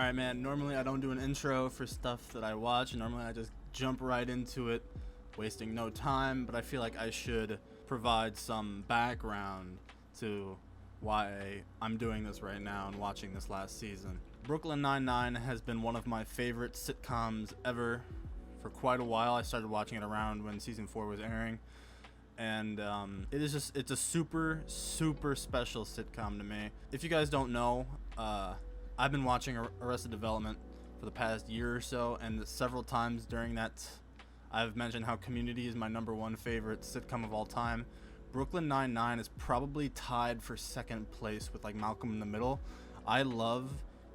Alright, man, normally I don't do an intro for stuff that I watch. Normally I just jump right into it, wasting no time, but I feel like I should provide some background to why I'm doing this right now and watching this last season. Brooklyn Nine-Nine has been one of my favorite sitcoms ever for quite a while. I started watching it around when season 4 was airing, and it's a super special sitcom to me. If you guys don't know, I've been watching Arrested Development for the past year or so, and several times during that I've mentioned how Community is my #1 favorite sitcom of all time. Brooklyn Nine-Nine is probably tied for second place with like Malcolm in the Middle. I love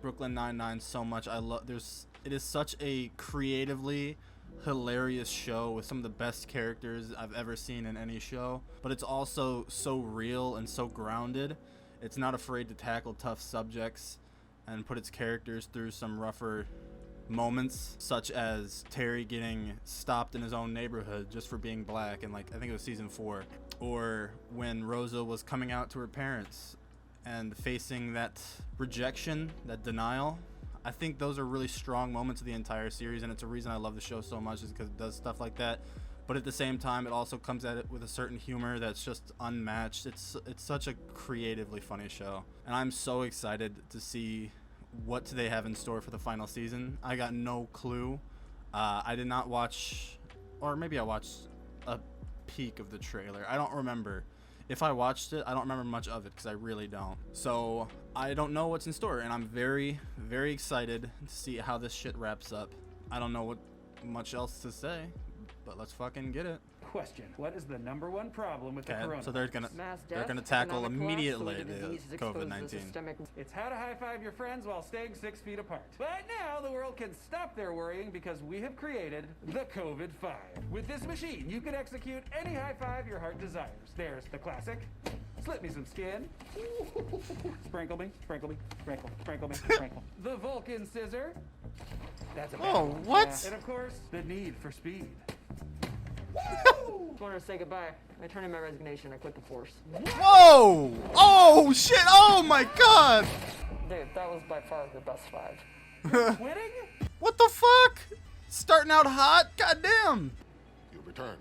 Brooklyn Nine-Nine so much. It is such a creatively hilarious show with some of the best characters I've ever seen in any show, but it's also so real and so grounded. It's not afraid to tackle tough subjects and put its characters through some rougher moments, such as Terry getting stopped in his own neighborhood just for being black, and like I think it was season 4, or when Rosa was coming out to her parents and facing that rejection, that denial. I think those are really strong moments of the entire series, and it's a reason I love the show so much, is because it does stuff like that. But at the same time, it also comes at it with a certain humor that's just unmatched. It's such a creatively funny show, and I'm so excited to see what they have in store for the final season. I got no clue. I did not watch, or maybe I watched a peek of the trailer. I don't remember. If I watched it, I don't remember much of it because I really don't. So I don't know what's in store, and I'm very excited to see how this shit wraps up. I don't know what much else to say, but let's fucking get it. Question: what is the #1 problem with the coronavirus? So they're gonna tackle immediately the COVID-19. It's how to high-five your friends while staying 6 feet apart. But now the world can stop their worrying because we have created the COVID-5. With this machine, you can execute any high-five your heart desires. There's the classic: slip me some skin. Sprinkle me, sprinkle me, sprinkle, sprinkle me, sprinkle. The Vulcan scissor. That's a bad one. What? And of course, the need for speed. I wanted to say goodbye. I turned in my resignation. I quit the force. Whoa! Oh shit! Oh my god! Dude, that was by far the best 5. Quitting? What the fuck? Starting out hot? Goddamn! You returned.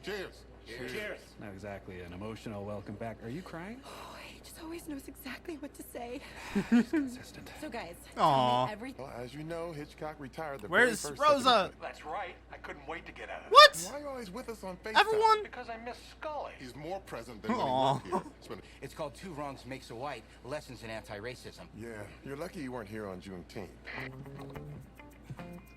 Cheers. Cheers. Not exactly an emotional welcome back. Are you crying? Oh, he just always knows exactly what to say. She's consistent. So guys, Aw. tell me everything. Well, as you know, Hitchcock retired the Where's very first Rosa? That's right. I couldn't wait to get out of it. What? Why are you always with us on FaceTime? Everyone? Because I miss Scully. He's more present than when Aw. he worked here. Spend- It's called Two Wrongs Makes a White, Lessons in Anti-Racism. Yeah, you're lucky you weren't here on Juneteenth.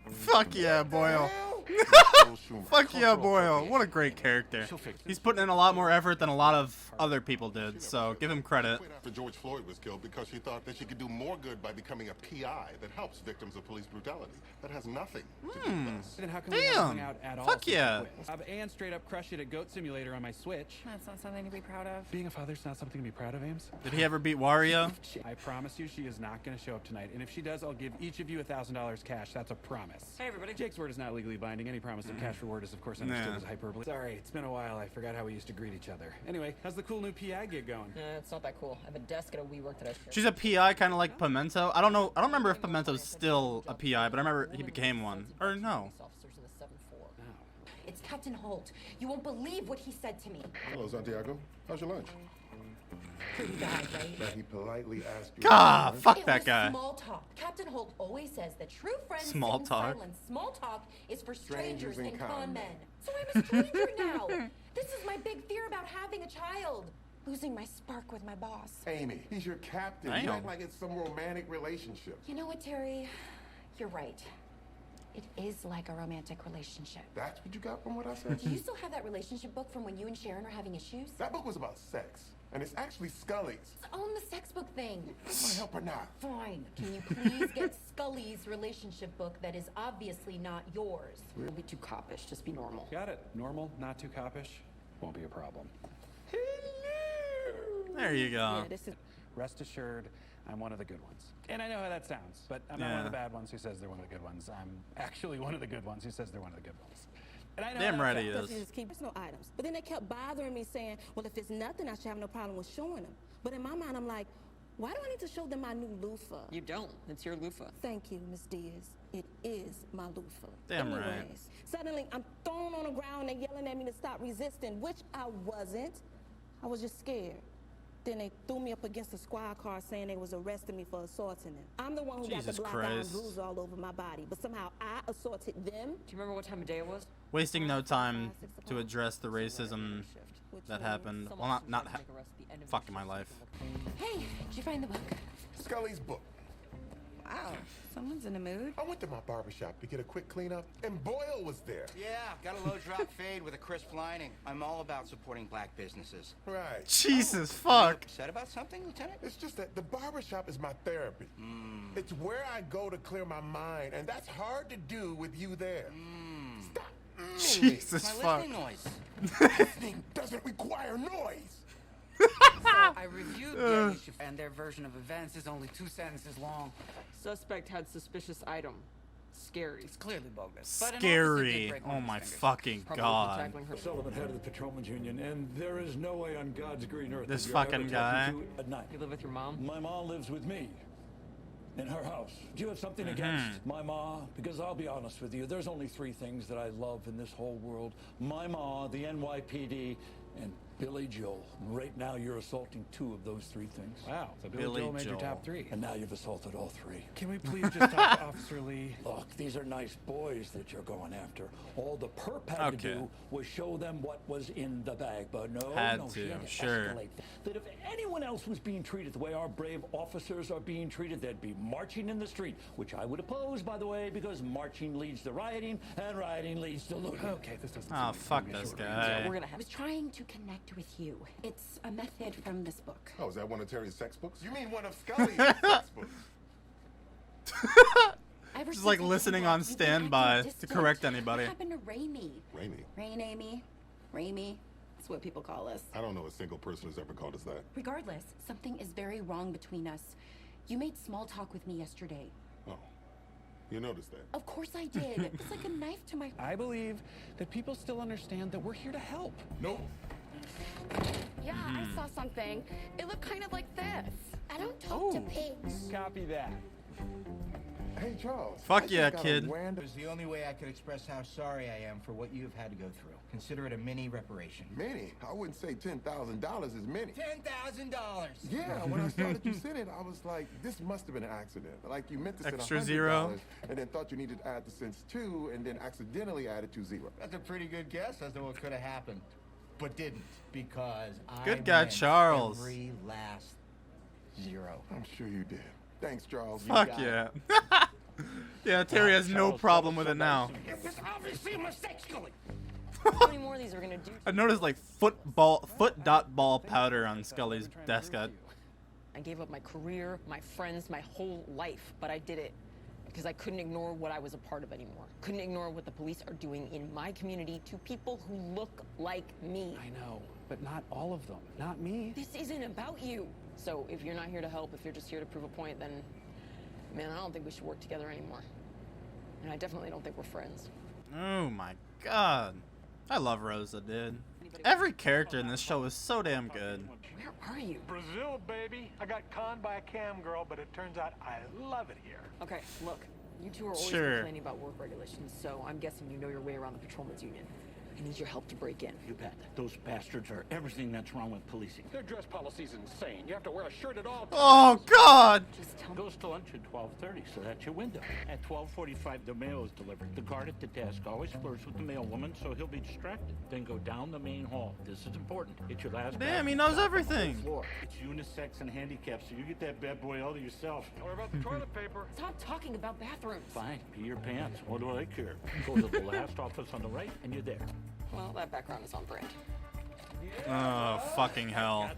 Fuck yeah, Boyle. Joel Schumer. Fuck yeah, Cultural Boyle. appropriation. What a great character. She'll fix it. He's putting in a lot more effort than a lot of other people did, so give him credit. Quit after George Floyd was killed because she thought that she could do more good by becoming a PI that helps victims of police brutality. That has nothing to do with us. Then how come we Damn. haven't hung out at all? Fuck since yeah. you quit? And straight up crush it at Goat Simulator on my Switch. That's not something to be proud of. Being a father's not something to be proud of, Ames. Did he ever beat Wario? I promise you she is not going to show up tonight. And if she does, I'll give each of you $1,000 cash. That's a promise. Hey, everybody. Jake's word is not legally binding. Any promise of cash reward is, of course, understood Nah. as hyperbole. Sorry, it's been a while. I forgot how we used to greet each other. Anyway, how's the cool new PI gig going? It's not that cool. I have a desk at a WeWork that I share. She's a PI, kind of like Pimento. I don't know. I don't remember if Pimento's still a PI, but I remember he became one. Or no. Officers in the 7-4. It's Captain Holt. You won't believe what he said to me. Hello, Santiago. How's your lunch? Pretty bad, right? That he politely asked you. God, fuck It that was guy. small talk. Captain Holt always says that true friends Small sit in talk. silence. Small talk is for Strangers strangers and and con con men. men. So I'm a stranger now. This is my big fear about having a child. Losing my spark with my boss. Amy, he's your captain. Damn. You act like it's some romantic relationship. You know what, Terry? You're right. It is like a romantic relationship. That's what you got from what I said? Do you still have that relationship book from when you and Sharon were having issues? That book was about sex, and it's actually Scully's. Own the sex book thing. Want to help or not? Fine. Can you please get Scully's relationship book that is obviously not yours? Don't be too coppish. Just be normal. Got it. Normal, not too coppish. Won't be a problem. There you go. Yeah, this is Rest assured, I'm one of the good ones. And I know how that sounds, but I'm not one of Yeah. the bad ones who says they're one of the good ones. I'm actually one of the good ones who says they're one of the good ones. And I know Damn how right that he sounds. is. Just keep personal items. But then they kept bothering me saying, well, if it's nothing, I should have no problem with showing them. But in my mind, I'm like, Why do I need to show them my new loofah? You don't. It's your loofah. Thank you, Miss Diaz. It is my loofah. Damn right. Anyways, suddenly I'm thrown on the ground and yelling at me to stop resisting, which I wasn't. I was just scared. Then they threw me up against a squad car saying they was arresting me for assaulting them. I'm the one who got the black eye and bruise all over my body, but somehow I assaulted them. Do you remember what time of day it was? Wasting no time to address the racism that happened. Well, not fuck in my life. Hey, did you find the book? Scully's book. Wow, someone's in a mood. I went to my barbershop to get a quick cleanup, and Boyle was there. Yeah, got a low drop fade with a crisp lining. I'm all about supporting black businesses. Right. Jesus, Are you fuck. upset about something, Lieutenant? It's just that the barbershop is my therapy. It's where I go to clear my mind, and that's hard to do with you there. Stop. Jesus, It's my fuck. listening noise. Listening doesn't require noise. I reviewed the issue, and their version of events is only 2 sentences long. Suspect had suspicious item. Scary. It's clearly bogus. But an officer did Scary. break one Oh of his my fingers. fucking Probably god. tackling her. Sullivan, head of the Patrolmen's Union, and there is no way on God's green earth This that you're fucking ever guy. talking to at night. You live with your mom? My mom lives with me in her house. Do you have something against my ma? Because I'll be honest with you, there's only 3 things that I love in this whole world. My ma, the NYPD, and Billy Joel. And right now you're assaulting 2 of those 3 things. Wow, so Billy Joel made your Joel. top 3. And now you've assaulted all 3. Can we please just talk to Officer Lee? Look, these are nice boys that you're going after. All the perp had to Okay. do was show them what was in the bag, but no, Had no, to, she had to sure. escalate. That if anyone else was being treated the way our brave officers are being treated, they'd be marching in the street, which I would oppose, by the way, because marching leads to rioting, and rioting leads to looting. Okay, this doesn't Oh, seem fuck like a this short guy. We're gonna I have. was trying to connect with you. It's a method from this book. Oh, is that one of Terry's sex books? You mean one of Scully's sex books? Ever Just since like I came listening back, on you've been standby acting to distant. correct anybody. What happened to Raimi? Rainy. Rain Amy? Raimi? That's what people call us. I don't know a single person who's ever called us that. Regardless, something is very wrong between us. You made small talk with me yesterday. Oh, you noticed that? Of course I did. It's like a knife to my... I believe that people still understand that we're here to help. Nope. Yeah, I saw something. It looked kind of like this. I don't talk to pigs. Copy that. Hey, Charles. Fuck I just yeah, got a kid. random- It's the only way I could express how sorry I am for what you've had to go through. Consider it a mini reparation. Many. I wouldn't say $10,000 is many. $10,000. Yeah, when I started you sent it, I was like, this must have been an accident. Like you meant to send Extra $100 zero. and then thought you needed to add the cents too, and then accidentally added 2 zeros. That's a pretty good guess as to what could have happened, but didn't, because I Good guy, meant Charles. every last zero. I'm sure you did. Thanks, Charles. Fuck got yeah. Yeah, Terry has no problem with it now. It's obviously a mistake, Scully. How many more of these are gonna do? I noticed like foot dot ball powder on Scully's desk. I gave up my career, my friends, my whole life, but I did it because I couldn't ignore what I was a part of anymore. Couldn't ignore what the police are doing in my community to people who look like me. I know, but not all of them. Not me. This isn't about you. So if you're not here to help, if you're just here to prove a point, then, man, I don't think we should work together anymore. And I definitely don't think we're friends. Oh my god. I love Rosa, dude. Every character in this show is so damn good. Where are you? Brazil, baby. I got conned by a cam girl, but it turns out I love it here. Okay, look, you two are always Sure. complaining about work regulations, so I'm guessing you know your way around the Patrolmen's Union. I need your help to break in. You bet. Those bastards are everything that's wrong with policing. Their dress policy's insane. You have to wear a shirt at all times. Oh god! Just tell me. Goes to lunch at 12:30, so that's your window. At 12:45, the mail is delivered. The guard at the desk always flirts with the mailwoman, so he'll be distracted. Then go down the main hall. This is important. It's your last. Damn, bag. he knows Stop on the everything. floor. It's unisex and handicapped, so you get that bad boy all to yourself. What about the toilet paper? Stop talking about bathrooms. Fine, pee your pants. What do I care? Go to the last office on the right, and you're there. Well, that background is on brand. Oh, fucking hell.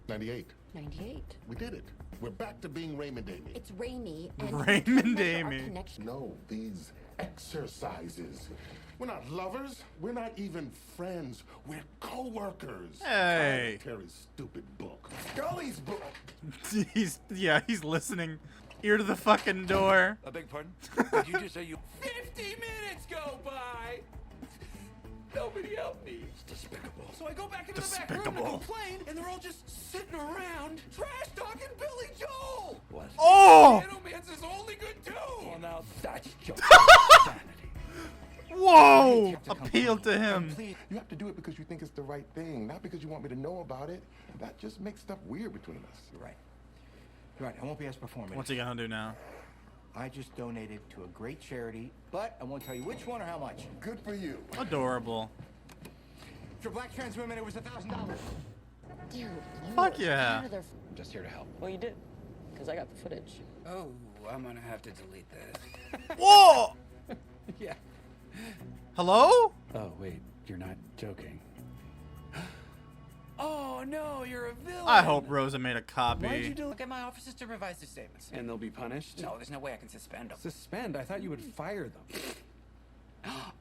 98. 98. We did it. We're back to being Raymond Amy. It's Raimi and... Raymond Remember our Amy. connection. No, these exercises. We're not lovers. We're not even friends. We're co-workers. Hey. Terry's stupid book. Scully's book. He's listening. Ear to the fucking door. I beg pardon? Did you just say you... 50 minutes go by. Nobody helped me. It's despicable. So I go back into the back room to complain, and they're all just sitting around trash talking Billy Joel. What? Oh! Piano Man's his only good tune. Well, now that's just insanity. Whoa! Appeal to him. You have to do it because you think it's the right thing, not because you want me to know about it. That just makes stuff weird between us. You're right. You're right. I won't be as performative. What's he gonna do now? I just donated to a great charity, but I won't tell you which one or how much. Good for you. Adorable. For black trans women, it was $1,000. Dear Fuck Lord, yeah. how do their- I'm just here to help. Well, you did, because I got the footage. Oh, I'm gonna have to delete this. Whoa! Yeah. Hello? Oh, wait, you're not joking. Oh, no, you're a villain. I hope Rosa made a copy. Why'd you do? Get my officers to revise their statements. And they'll be punished? No, there's no way I can suspend them. Suspend? I thought you would fire them.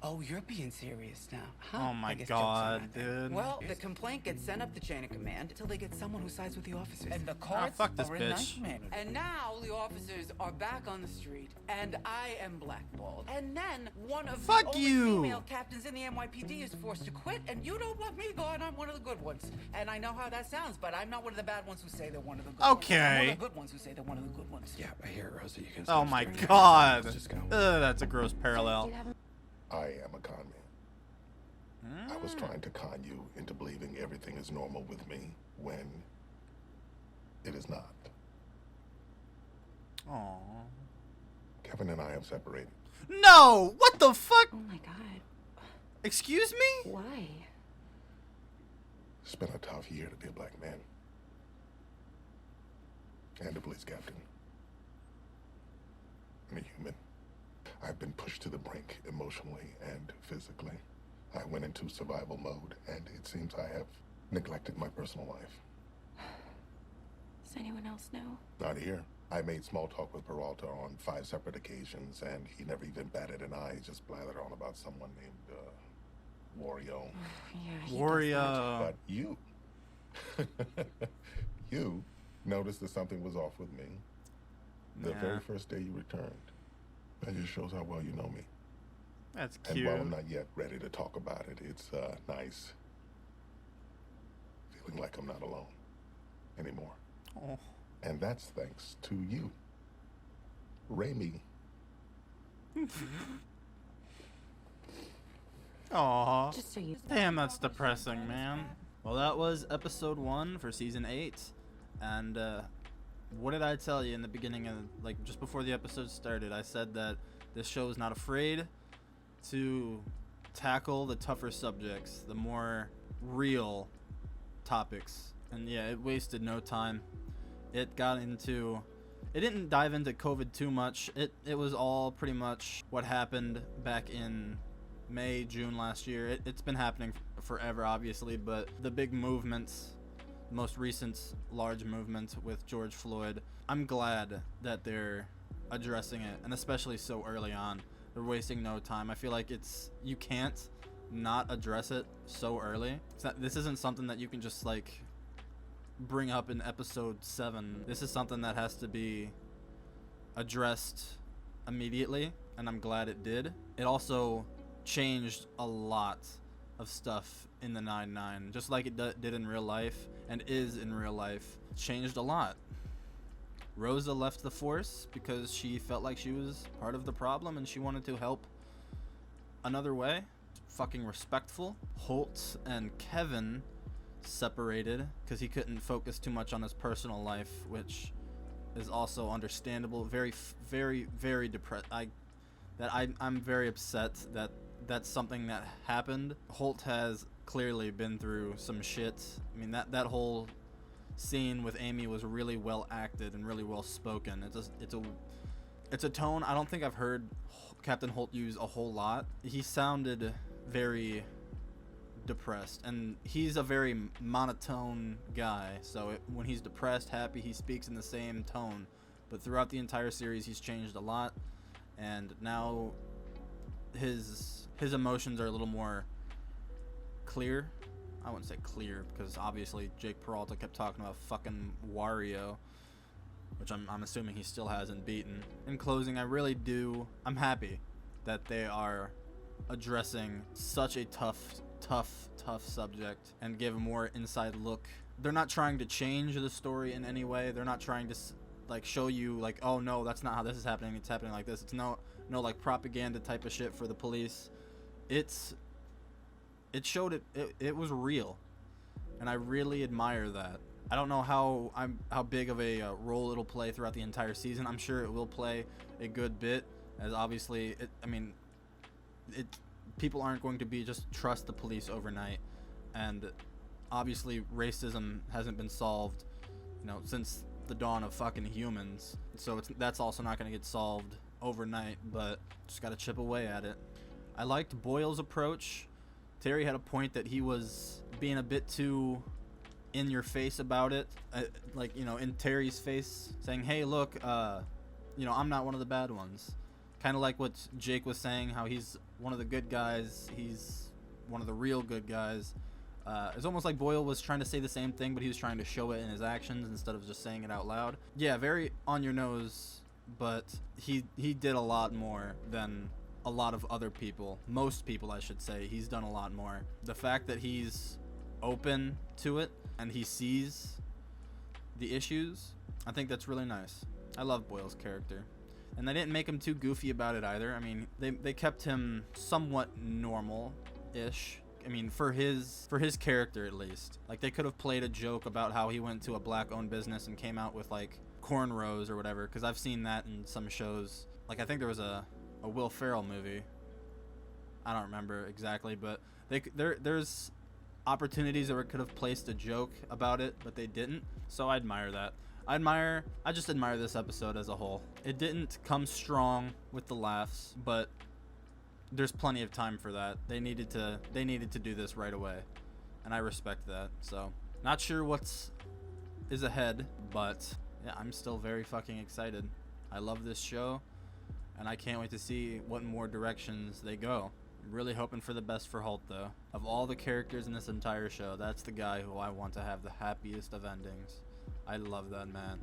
Oh, you're being serious now, huh? Oh my I guess jokes on god, that then. dude. Well, the complaint gets sent up the chain of command until they get someone who sides with the officers. And the cards fuck this are in bitch. Nightmare. And now the officers are back on the street, and I am blackballed. And then one of Fuck the only you. female captains in the NYPD is forced to quit, and you don't want me going. I'm one of the good ones. And I know how that sounds, but I'm not one of the bad ones who say they're one of the good ones. I'm one Okay. of the good ones who say they're one of the good ones. Yeah, I hear it, Rosa. You can Oh stop my staring at me. god. Let's just go. That's a gross parallel. I am a con man. I was trying to con you into believing everything is normal with me when it is not. Aww. Kevin and I have separated. No! What the fuck? Oh my god. Excuse me? Why? It's been a tough year to be a black man. And a police captain. And a human. I've been pushed to the brink emotionally and physically. I went into survival mode, and it seems I have neglected my personal life. Does anyone else know? Not here. I made small talk with Peralta on 5 separate occasions, and he never even batted an eye. He just blathered on about someone named, Wario. Yeah, Wario. But you, you noticed that something was off with me the Yeah. very first day you returned. That just shows how well you know me. That's And cute. while I'm not yet ready to talk about it, it's nice feeling like I'm not alone anymore. Oh. And that's thanks to you, Raimi. Aww. Just so you. Damn, that's depressing, man. Well, that was episode 1 for season 8. And, what did I tell you in the beginning of, like, just before the episode started? I said that this show is not afraid to tackle the tougher subjects, the more real topics. And yeah, it wasted no time. It didn't dive into COVID too much. It was all pretty much what happened back in May, June last year. It's been happening forever, obviously, but the big movements, most recent large movement with George Floyd, I'm glad that they're addressing it, and especially so early on. They're wasting no time. I feel like you can't not address it so early. This isn't something that you can just like bring up in episode 7. This is something that has to be addressed immediately, and I'm glad it did. It also changed a lot of stuff in the 9/9, just like it did in real life and is in real life. Changed a lot. Rosa left the force because she felt like she was part of the problem and she wanted to help another way. Fucking respectful. Holt and Kevin separated because he couldn't focus too much on his personal life, which is also understandable. Very, very, very depressed. I'm very upset that that's something that happened. Holt has clearly been through some shit. I mean, that whole scene with Amy was really well acted and really well spoken. It's a tone I don't think I've heard Captain Holt use a whole lot. He sounded very depressed, and he's a very monotone guy, so when he's depressed, happy, he speaks in the same tone. But throughout the entire series he's changed a lot, and now his emotions are a little more clear. I wouldn't say clear, because obviously Jake Peralta kept talking about fucking Wario, which I'm assuming he still hasn't beaten. In closing, I'm happy that they are addressing such a tough tough subject and give a more inside look. They're not trying to change the story in any way. They're not trying to like show you like, oh no, that's not how this is happening. It's happening like this. It's no like propaganda type of shit for the police. It showed it was real, and I really admire that. I don't know how big of a role it'll play throughout the entire season. I'm sure it will play a good bit, as obviously people aren't going to be just trust the police overnight, and obviously racism hasn't been solved, since the dawn of fucking humans. So that's also not going to get solved overnight, but just got to chip away at it. I liked Boyle's approach. Terry had a point that he was being a bit too in your face about it, in Terry's face, saying, hey, look, I'm not one of the bad ones. Kind of like what Jake was saying, how he's one of the good guys, he's one of the real good guys. It's almost like Boyle was trying to say the same thing, but he was trying to show it in his actions instead of just saying it out loud. Yeah, very on your nose, but he did a lot more than a lot of other people. Most people, I should say. He's done a lot more. The fact that he's open to it and he sees the issues, I think that's really nice. I love Boyle's character. And they didn't make him too goofy about it either. I mean, they kept him somewhat normal-ish. I mean, for his character at least. Like, they could have played a joke about how he went to a black-owned business and came out with like cornrows or whatever, because I've seen that in some shows. Like, I think there was a Will Ferrell movie. I don't remember exactly, but there's opportunities that could have placed a joke about it, but they didn't. So I admire that. I just admire this episode as a whole. It didn't come strong with the laughs, but there's plenty of time for that. They needed to do this right away, and I respect that. So not sure what's ahead, but yeah, I'm still very fucking excited. I love this show, and I can't wait to see what more directions they go. I'm really hoping for the best for Holt, though. Of all the characters in this entire show, that's the guy who I want to have the happiest of endings. I love that man.